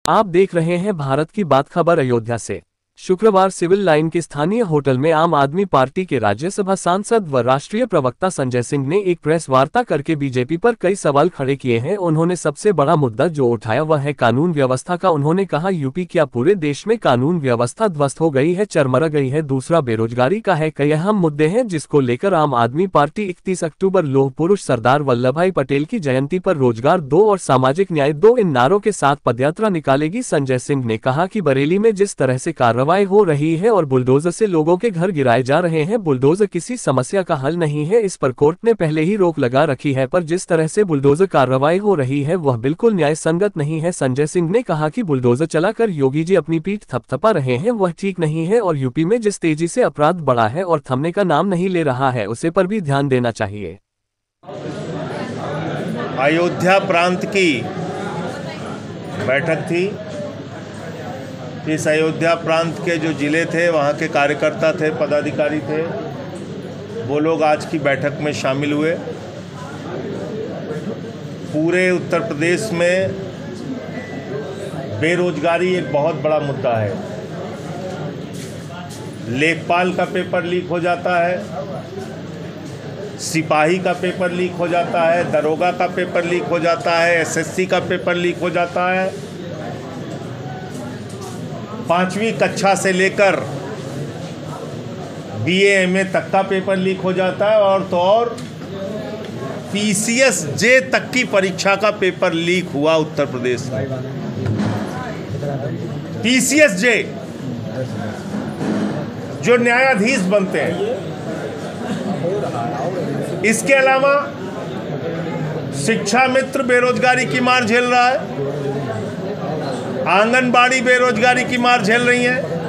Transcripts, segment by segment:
आप देख रहे हैं भारत की बात खबर अयोध्या से। शुक्रवार सिविल लाइन के स्थानीय होटल में आम आदमी पार्टी के राज्यसभा सांसद व राष्ट्रीय प्रवक्ता संजय सिंह ने एक प्रेस वार्ता करके बीजेपी पर कई सवाल खड़े किए हैं। उन्होंने सबसे बड़ा मुद्दा जो उठाया वह है कानून व्यवस्था का। उन्होंने कहा, यूपी क्या पूरे देश में कानून व्यवस्था ध्वस्त हो गई है, चरमरा गई है। दूसरा बेरोजगारी का है। कई अहम मुद्दे हैं जिसको लेकर आम आदमी पार्टी 31 अक्टूबर लौह पुरुष सरदार वल्लभ भाई पटेल की जयंती पर रोजगार दो और सामाजिक न्याय दो इन नारों के साथ पदयात्रा निकालेगी। संजय सिंह ने कहा कि बरेली में जिस तरह से कार्रवाई हो रही है और बुलडोजर से लोगों के घर गिराए जा रहे हैं, बुलडोजर किसी समस्या का हल नहीं है। इस पर कोर्ट ने पहले ही रोक लगा रखी है, पर जिस तरह से बुलडोजर कार्रवाई हो रही है वह बिल्कुल न्याय संगत नहीं है। संजय सिंह ने कहा कि बुलडोजर चलाकर योगी जी अपनी पीठ थपथपा रहे हैं, वह ठीक नहीं है और यूपी में जिस तेजी से अपराध बढ़ा है और थमने का नाम नहीं ले रहा है, उसे पर भी ध्यान देना चाहिए। अयोध्या प्रांत की बैठक थी। इस अयोध्या प्रांत के जो जिले थे, वहाँ के कार्यकर्ता थे, पदाधिकारी थे, वो लोग आज की बैठक में शामिल हुए। पूरे उत्तर प्रदेश में बेरोजगारी एक बहुत बड़ा मुद्दा है। लेखपाल का पेपर लीक हो जाता है, सिपाही का पेपर लीक हो जाता है, दरोगा का पेपर लीक हो जाता है, एसएससी का पेपर लीक हो जाता है। 5वीं कक्षा से लेकर BA MA तक का पेपर लीक हो जाता है और तो और PCS J तक की परीक्षा का पेपर लीक हुआ उत्तर प्रदेश में। PCS J जो न्यायाधीश बनते हैं। इसके अलावा शिक्षा मित्र बेरोजगारी की मार झेल रहा है, आंगनबाड़ी बेरोजगारी की मार झेल रही है,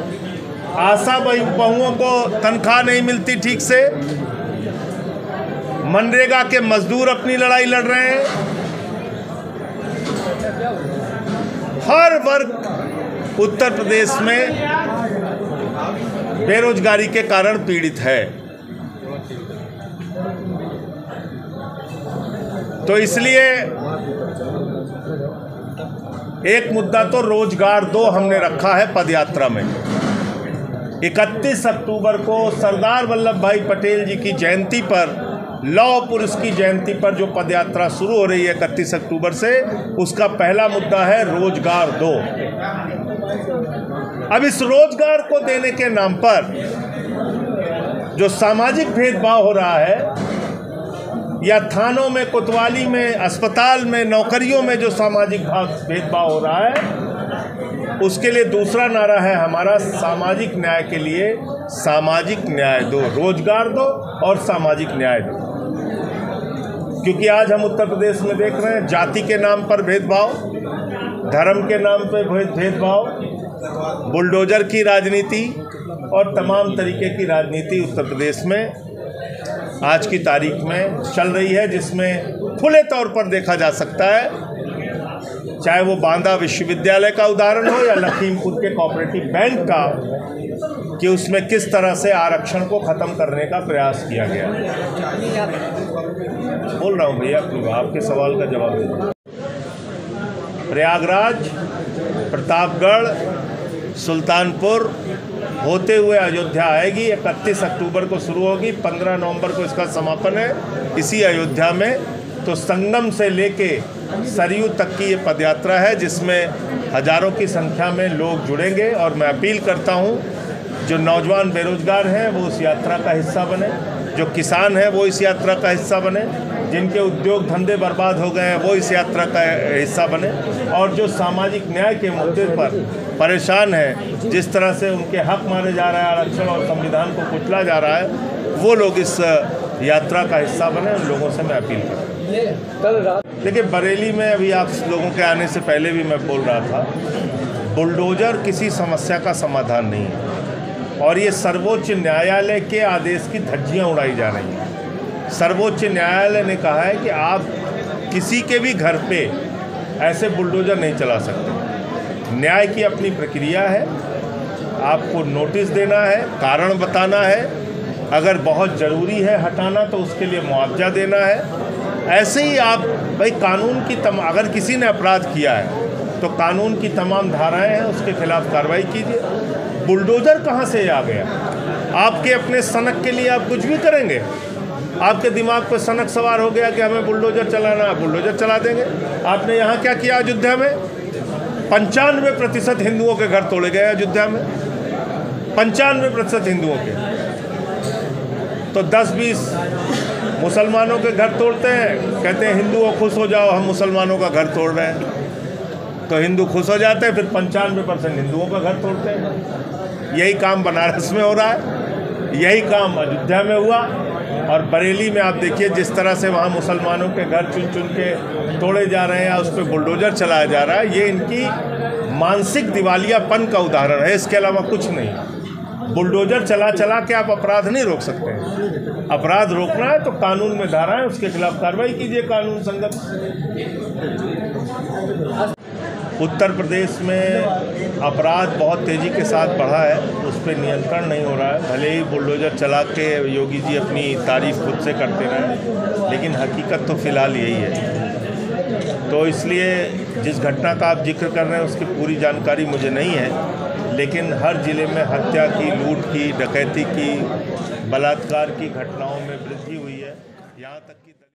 आशा बहुओं को तनख्वाह नहीं मिलती ठीक से, मनरेगा के मजदूर अपनी लड़ाई लड़ रहे हैं। हर वर्ग उत्तर प्रदेश में बेरोजगारी के कारण पीड़ित है। तो इसलिए एक मुद्दा तो रोजगार दो हमने रखा है पदयात्रा में। 31 अक्टूबर को सरदार वल्लभ भाई पटेल जी की जयंती पर, लौह पुरुष की जयंती पर जो पदयात्रा शुरू हो रही है 31 अक्टूबर से, उसका पहला मुद्दा है रोजगार दो। अब इस रोजगार को देने के नाम पर जो सामाजिक भेदभाव हो रहा है, या थानों में, कोतवाली में, अस्पताल में, नौकरियों में जो सामाजिक भेदभाव हो रहा है, उसके लिए दूसरा नारा है हमारा, सामाजिक न्याय के लिए सामाजिक न्याय दो। रोजगार दो और सामाजिक न्याय दो। क्योंकि आज हम उत्तर प्रदेश में देख रहे हैं जाति के नाम पर भेदभाव, धर्म के नाम पर भेदभाव, बुलडोजर की राजनीति और तमाम तरीके की राजनीति उत्तर प्रदेश में आज की तारीख में चल रही है, जिसमें खुले तौर पर देखा जा सकता है, चाहे वो बांदा विश्वविद्यालय का उदाहरण हो या लखीमपुर के कोऑपरेटिव बैंक का, कि उसमें किस तरह से आरक्षण को ख़त्म करने का प्रयास किया गया। बोल रहा हूँ भैया, आपके सवाल का जवाब दे दूँ। प्रयागराज, प्रतापगढ़, सुल्तानपुर होते हुए अयोध्या आएगी। 31 अक्टूबर को शुरू होगी, 15 नवंबर को इसका समापन है इसी अयोध्या में। तो संगम से लेके सरयू तक की ये पदयात्रा है, जिसमें हजारों की संख्या में लोग जुड़ेंगे। और मैं अपील करता हूँ, जो नौजवान बेरोजगार हैं वो उस यात्रा का हिस्सा बने, जो किसान हैं वो इस यात्रा का हिस्सा बने, जिनके उद्योग धंधे बर्बाद हो गए हैं वो इस यात्रा का हिस्सा बने, और जो सामाजिक न्याय के मुद्दे पर परेशान हैं, जिस तरह से उनके हक मारे जा रहा है, आरक्षण और संविधान को कुचला जा रहा है, वो लोग इस यात्रा का हिस्सा बने। उन लोगों से मैं अपील करता हूँ। देखिए, बरेली में अभी आप लोगों के आने से पहले भी मैं बोल रहा था, बुलडोजर किसी समस्या का समाधान नहीं है, और ये सर्वोच्च न्यायालय के आदेश की धज्जियाँ उड़ाई जा रही हैं। सर्वोच्च न्यायालय ने कहा है कि आप किसी के भी घर पे ऐसे बुलडोजर नहीं चला सकते। न्याय की अपनी प्रक्रिया है, आपको नोटिस देना है, कारण बताना है, अगर बहुत ज़रूरी है हटाना तो उसके लिए मुआवजा देना है। ऐसे ही आप भाई कानून की अगर किसी ने अपराध किया है तो कानून की तमाम धाराएं हैं, उसके खिलाफ कार्रवाई कीजिए। बुलडोजर कहाँ से आ गया? आपके अपने सनक के लिए आप कुछ भी करेंगे। आपके दिमाग पर सनक सवार हो गया कि हमें बुलडोजर चलाना है, बुलडोजर चला देंगे। आपने यहाँ क्या किया अयोध्या में? 95% हिंदुओं के घर तोड़े गए अयोध्या में, 95% हिंदुओं के। तो 10-20 मुसलमानों के घर तोड़ते हैं, कहते हैं हिंदुओं खुश हो जाओ, हम मुसलमानों का घर तोड़ रहे हैं। तो हिंदू खुश हो जाते हैं, फिर 95% हिंदुओं का घर तोड़ते हैं। यही काम बनारस में हो रहा है, यही काम अयोध्या में हुआ, और बरेली में आप देखिए जिस तरह से वहाँ मुसलमानों के घर चुन चुन के तोड़े जा रहे हैं या उस पर बुलडोजर चलाया जा रहा है। ये इनकी मानसिक दिवालियापन का उदाहरण है, इसके अलावा कुछ नहीं। बुलडोजर चला चला के आप अपराध नहीं रोक सकते। अपराध रोकना है तो कानून में धारा है, उसके खिलाफ कार्रवाई कीजिए कानून संगत। उत्तर प्रदेश में अपराध बहुत तेज़ी के साथ बढ़ा है, उस पर नियंत्रण नहीं हो रहा है। भले ही बुलडोजर चला के योगी जी अपनी तारीफ खुद से करते रहे, लेकिन हकीकत तो फ़िलहाल यही है। तो इसलिए जिस घटना का आप जिक्र कर रहे हैं उसकी पूरी जानकारी मुझे नहीं है, लेकिन हर ज़िले में हत्या की, लूट की, डकैती की, बलात्कार की घटनाओं में वृद्धि हुई है। यहाँ तक कि